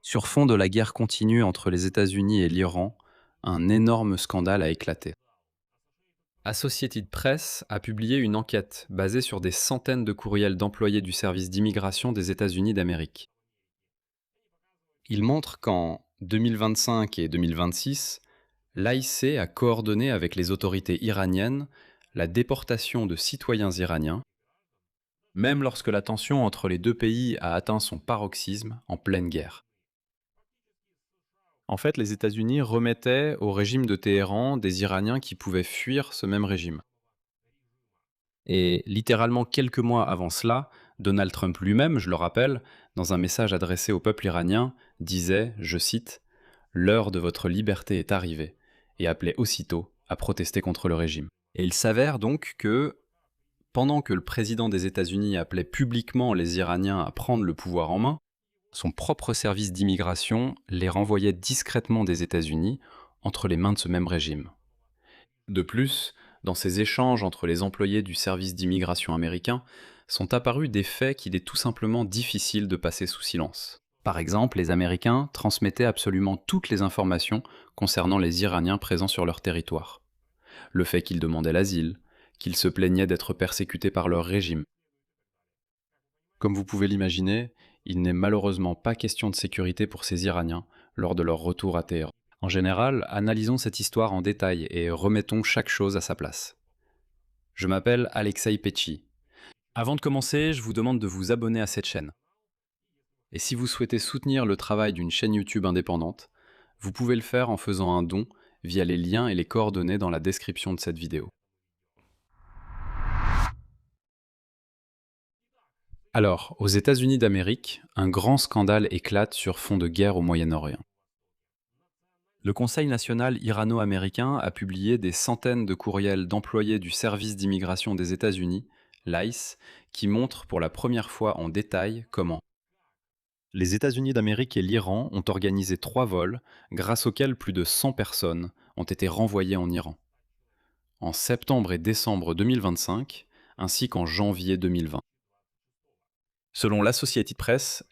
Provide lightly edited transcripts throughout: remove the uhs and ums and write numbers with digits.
Sur fond de la guerre continue entre les États-Unis et l'Iran, un énorme scandale a éclaté. Associated Press a publié une enquête basée sur des centaines de courriels d'employés du service d'immigration des États-Unis d'Amérique. Il montre qu'en 2025 et 2026, l'AIC a coordonné avec les autorités iraniennes la déportation de citoyens iraniens, même lorsque la tension entre les deux pays a atteint son paroxysme en pleine guerre. En fait, les États-Unis remettaient au régime de Téhéran des Iraniens qui pouvaient fuir ce même régime. Et littéralement quelques mois avant cela, Donald Trump lui-même, je le rappelle, dans un message adressé au peuple iranien, disait, je cite, l'heure de votre liberté est arrivée, et appelait aussitôt à protester contre le régime. Et il s'avère donc que, pendant que le président des États-Unis appelait publiquement les Iraniens à prendre le pouvoir en main, son propre service d'immigration les renvoyait discrètement des États-Unis entre les mains de ce même régime. De plus, dans ces échanges entre les employés du service d'immigration américain, sont apparus des faits qu'il est tout simplement difficile de passer sous silence. Par exemple, les Américains transmettaient absolument toutes les informations concernant les Iraniens présents sur leur territoire. Le fait qu'ils demandaient l'asile, qu'ils se plaignaient d'être persécutés par leur régime. Comme vous pouvez l'imaginer, il n'est malheureusement pas question de sécurité pour ces Iraniens lors de leur retour à Téhéran. En général, analysons cette histoire en détail et remettons chaque chose à sa place. Je m'appelle Alexei Petchi. Avant de commencer, je vous demande de vous abonner à cette chaîne. Et si vous souhaitez soutenir le travail d'une chaîne YouTube indépendante, vous pouvez le faire en faisant un don via les liens et les coordonnées dans la description de cette vidéo. Alors, aux États-Unis d'Amérique, un grand scandale éclate sur fond de guerre au Moyen-Orient. Le Conseil national irano-américain a publié des centaines de courriels d'employés du service d'immigration des États-Unis, l'ICE, qui montrent pour la première fois en détail comment les États-Unis d'Amérique et l'Iran ont organisé 3 vols, grâce auxquels plus de 100 personnes ont été renvoyées en Iran, en septembre et décembre 2025, ainsi qu'en janvier 2020. Selon l'Associated Press,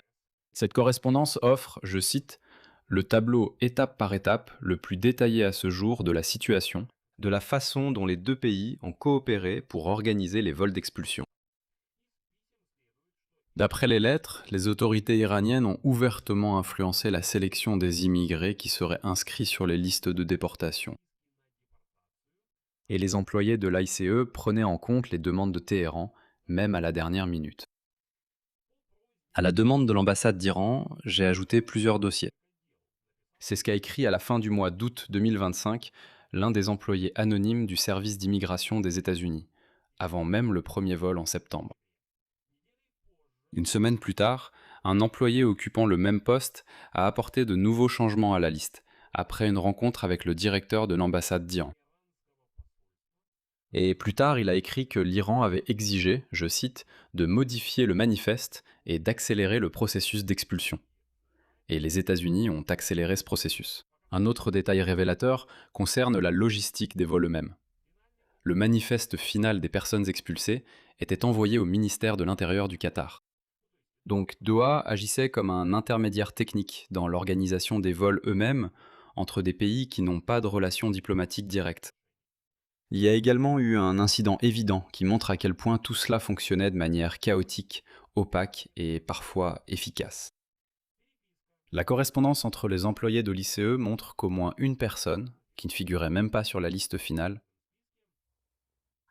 cette correspondance offre, je cite, le tableau étape par étape le plus détaillé à ce jour de la situation, de la façon dont les deux pays ont coopéré pour organiser les vols d'expulsion. D'après les lettres, les autorités iraniennes ont ouvertement influencé la sélection des immigrés qui seraient inscrits sur les listes de déportation. Et les employés de l'ICE prenaient en compte les demandes de Téhéran, même à la dernière minute. À la demande de l'ambassade d'Iran, j'ai ajouté plusieurs dossiers. C'est ce qu'a écrit à la fin du mois d'août 2025 l'un des employés anonymes du service d'immigration des États-Unis, avant même le premier vol en septembre. Une semaine plus tard, un employé occupant le même poste a apporté de nouveaux changements à la liste, après une rencontre avec le directeur de l'ambassade d'Iran. Et plus tard, il a écrit que l'Iran avait exigé, je cite, de modifier le manifeste et d'accélérer le processus d'expulsion. Et les États-Unis ont accéléré ce processus. Un autre détail révélateur concerne la logistique des vols eux-mêmes. Le manifeste final des personnes expulsées était envoyé au ministère de l'Intérieur du Qatar. Donc Doha agissait comme un intermédiaire technique dans l'organisation des vols eux-mêmes entre des pays qui n'ont pas de relations diplomatiques directes. Il y a également eu un incident évident qui montre à quel point tout cela fonctionnait de manière chaotique, opaque et parfois efficace. La correspondance entre les employés de l'ICE montre qu'au moins une personne, qui ne figurait même pas sur la liste finale,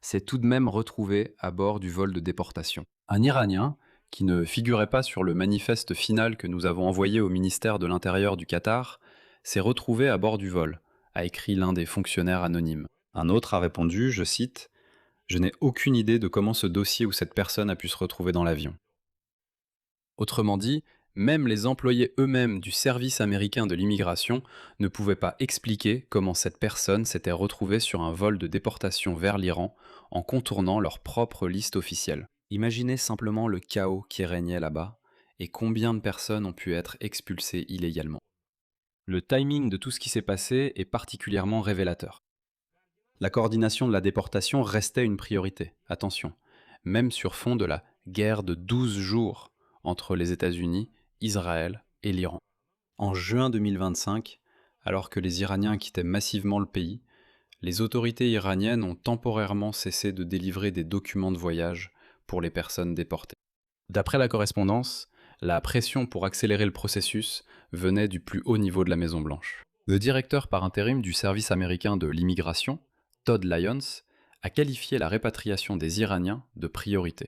s'est tout de même retrouvée à bord du vol de déportation. Un Iranien, qui ne figurait pas sur le manifeste final que nous avons envoyé au ministère de l'Intérieur du Qatar, s'est retrouvé à bord du vol, a écrit l'un des fonctionnaires anonymes. Un autre a répondu, je cite, « Je n'ai aucune idée de comment ce dossier ou cette personne a pu se retrouver dans l'avion. » Autrement dit, même les employés eux-mêmes du service américain de l'immigration ne pouvaient pas expliquer comment cette personne s'était retrouvée sur un vol de déportation vers l'Iran en contournant leur propre liste officielle. Imaginez simplement le chaos qui régnait là-bas et combien de personnes ont pu être expulsées illégalement. Le timing de tout ce qui s'est passé est particulièrement révélateur. La coordination de la déportation restait une priorité, attention, même sur fond de la guerre de 12 jours entre les États-Unis, Israël et l'Iran. En juin 2025, alors que les Iraniens quittaient massivement le pays, les autorités iraniennes ont temporairement cessé de délivrer des documents de voyage pour les personnes déportées. D'après la correspondance, la pression pour accélérer le processus venait du plus haut niveau de la Maison-Blanche. Le directeur par intérim du service américain de l'immigration, Todd Lyons, a qualifié la répatriation des Iraniens de priorité.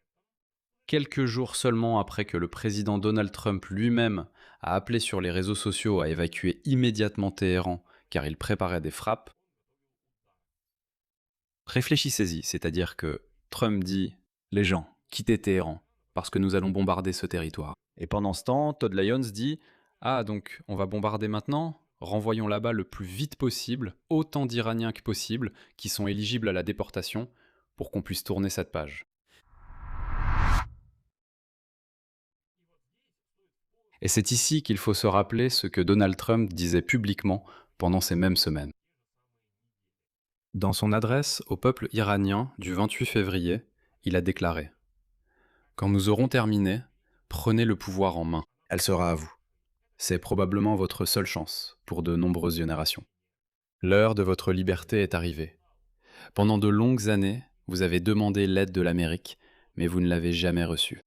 Quelques jours seulement après que le président Donald Trump lui-même a appelé sur les réseaux sociaux à évacuer immédiatement Téhéran car il préparait des frappes, réfléchissez-y, c'est-à-dire que Trump dit « Les gens, quittez Téhéran, parce que nous allons bombarder ce territoire ». Et pendant ce temps, Todd Lyons dit « Ah, donc on va bombarder maintenant ? Renvoyons là-bas le plus vite possible, autant d'Iraniens que possible, qui sont éligibles à la déportation, pour qu'on puisse tourner cette page. » Et c'est ici qu'il faut se rappeler ce que Donald Trump disait publiquement pendant ces mêmes semaines. Dans son adresse au peuple iranien du 28 février, il a déclaré « Quand nous aurons terminé, prenez le pouvoir en main. Elle sera à vous. C'est probablement votre seule chance pour de nombreuses générations. L'heure de votre liberté est arrivée. Pendant de longues années, vous avez demandé l'aide de l'Amérique, mais vous ne l'avez jamais reçue.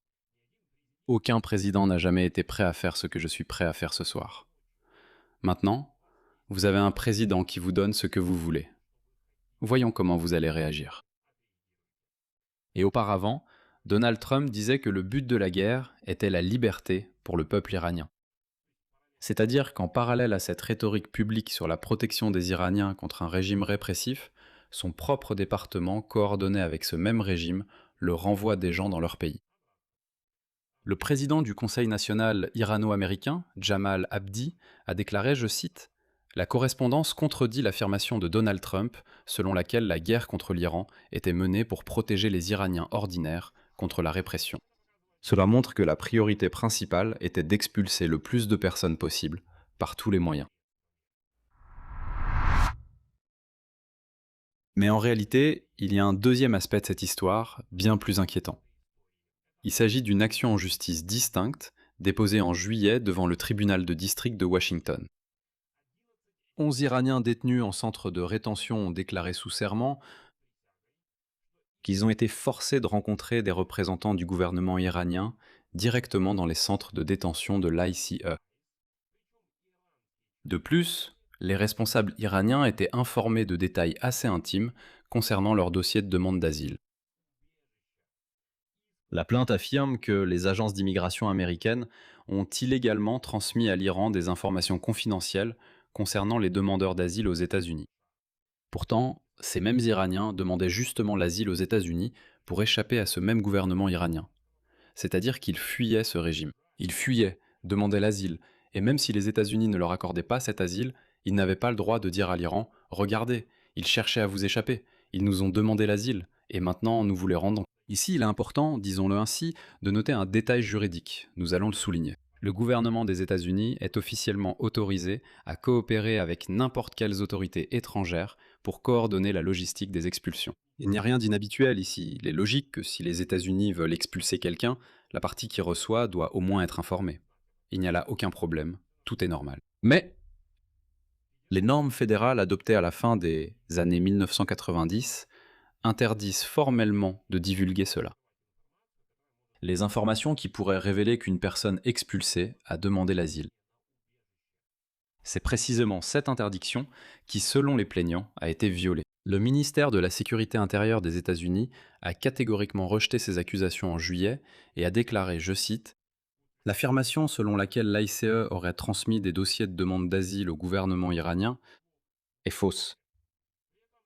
Aucun président n'a jamais été prêt à faire ce que je suis prêt à faire ce soir. Maintenant, vous avez un président qui vous donne ce que vous voulez. Voyons comment vous allez réagir. » Et auparavant, Donald Trump disait que le but de la guerre était la liberté pour le peuple iranien. C'est-à-dire qu'en parallèle à cette rhétorique publique sur la protection des Iraniens contre un régime répressif, son propre département coordonnait avec ce même régime le renvoi des gens dans leur pays. Le président du Conseil national irano-américain, Jamal Abdi, a déclaré, je cite, « La correspondance contredit l'affirmation de Donald Trump selon laquelle la guerre contre l'Iran était menée pour protéger les Iraniens ordinaires contre la répression. Cela montre que la priorité principale était d'expulser le plus de personnes possible par tous les moyens. » Mais en réalité, il y a un deuxième aspect de cette histoire, bien plus inquiétant. Il s'agit d'une action en justice distincte, déposée en juillet devant le tribunal de district de Washington. 11 Iraniens détenus en centre de rétention ont déclaré sous serment qu'ils ont été forcés de rencontrer des représentants du gouvernement iranien directement dans les centres de détention de l'ICE. De plus, les responsables iraniens étaient informés de détails assez intimes concernant leur dossier de demande d'asile. La plainte affirme que les agences d'immigration américaines ont illégalement transmis à l'Iran des informations confidentielles concernant les demandeurs d'asile aux États-Unis. Pourtant, ces mêmes Iraniens demandaient justement l'asile aux États-Unis pour échapper à ce même gouvernement iranien. C'est-à-dire qu'ils fuyaient ce régime. Ils fuyaient, demandaient l'asile, et même si les États-Unis ne leur accordaient pas cet asile, ils n'avaient pas le droit de dire à l'Iran « Regardez, ils cherchaient à vous échapper, ils nous ont demandé l'asile, et maintenant nous vous les rendons. » Ici, il est important, disons-le ainsi, de noter un détail juridique. Nous allons le souligner. Le gouvernement des États-Unis est officiellement autorisé à coopérer avec n'importe quelles autorités étrangères pour coordonner la logistique des expulsions. Il n'y a rien d'inhabituel ici. Il est logique que si les États-Unis veulent expulser quelqu'un, la partie qui reçoit doit au moins être informée. Il n'y a là aucun problème, tout est normal. Mais les normes fédérales adoptées à la fin des années 1990 interdisent formellement de divulguer cela. Les informations qui pourraient révéler qu'une personne expulsée a demandé l'asile. C'est précisément cette interdiction qui, selon les plaignants, a été violée. Le ministère de la Sécurité intérieure des États-Unis a catégoriquement rejeté ces accusations en juillet et a déclaré, je cite, « L'affirmation selon laquelle l'ICE aurait transmis des dossiers de demande d'asile au gouvernement iranien est fausse. »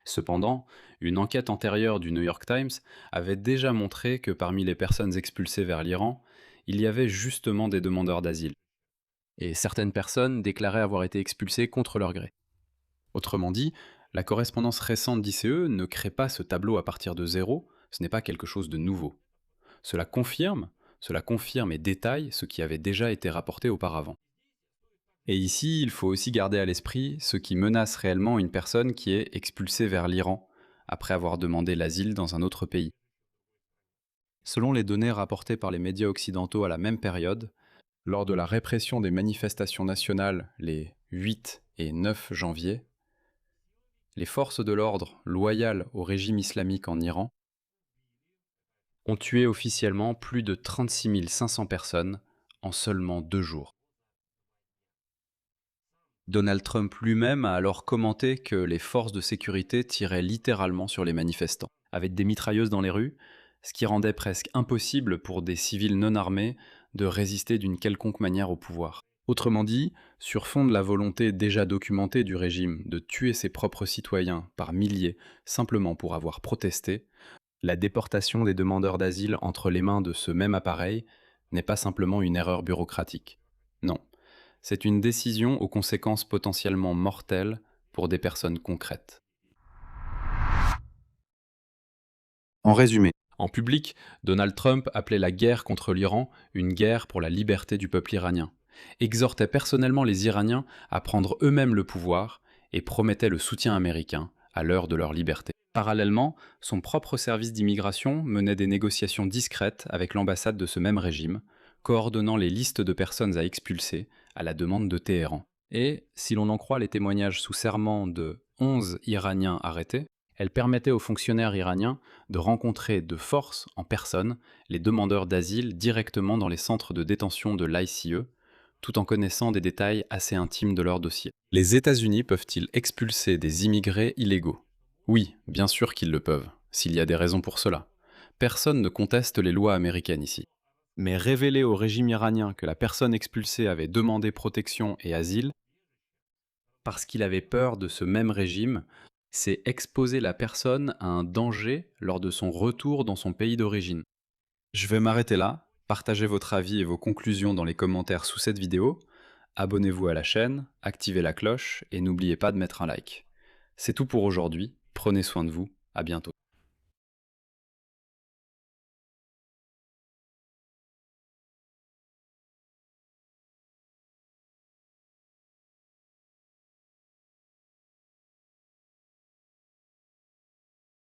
Cependant, une enquête antérieure du New York Times avait déjà montré que parmi les personnes expulsées vers l'Iran, il y avait justement des demandeurs d'asile. Et certaines personnes déclaraient avoir été expulsées contre leur gré. Autrement dit, la correspondance récente d'ICE ne crée pas ce tableau à partir de zéro, ce n'est pas quelque chose de nouveau. Cela confirme et détaille ce qui avait déjà été rapporté auparavant. Et ici, il faut aussi garder à l'esprit ce qui menace réellement une personne qui est expulsée vers l'Iran après avoir demandé l'asile dans un autre pays. Selon les données rapportées par les médias occidentaux à la même période, Lors de la répression des manifestations nationales les 8 et 9 janvier, les forces de l'ordre loyales au régime islamique en Iran ont tué officiellement plus de 36 500 personnes en seulement 2 jours. Donald Trump lui-même a alors commenté que les forces de sécurité tiraient littéralement sur les manifestants, avec des mitrailleuses dans les rues, ce qui rendait presque impossible pour des civils non armés de résister d'une quelconque manière au pouvoir. Autrement dit, sur fond de la volonté déjà documentée du régime de tuer ses propres citoyens par milliers simplement pour avoir protesté, la déportation des demandeurs d'asile entre les mains de ce même appareil n'est pas simplement une erreur bureaucratique. Non, c'est une décision aux conséquences potentiellement mortelles pour des personnes concrètes. En résumé, en public, Donald Trump appelait la guerre contre l'Iran une guerre pour la liberté du peuple iranien, exhortait personnellement les Iraniens à prendre eux-mêmes le pouvoir et promettait le soutien américain à l'heure de leur liberté. Parallèlement, son propre service d'immigration menait des négociations discrètes avec l'ambassade de ce même régime, coordonnant les listes de personnes à expulser à la demande de Téhéran. Et, si l'on en croit les témoignages sous serment de 11 Iraniens arrêtés, elle permettait aux fonctionnaires iraniens de rencontrer de force, en personne, les demandeurs d'asile directement dans les centres de détention de l'ICE, tout en connaissant des détails assez intimes de leur dossier. Les États-Unis peuvent-ils expulser des immigrés illégaux ? Oui, bien sûr qu'ils le peuvent, s'il y a des raisons pour cela. Personne ne conteste les lois américaines ici. Mais révéler au régime iranien que la personne expulsée avait demandé protection et asile parce qu'il avait peur de ce même régime, c'est exposer la personne à un danger lors de son retour dans son pays d'origine. Je vais m'arrêter là, partagez votre avis et vos conclusions dans les commentaires sous cette vidéo, abonnez-vous à la chaîne, activez la cloche et n'oubliez pas de mettre un like. C'est tout pour aujourd'hui, prenez soin de vous, à bientôt.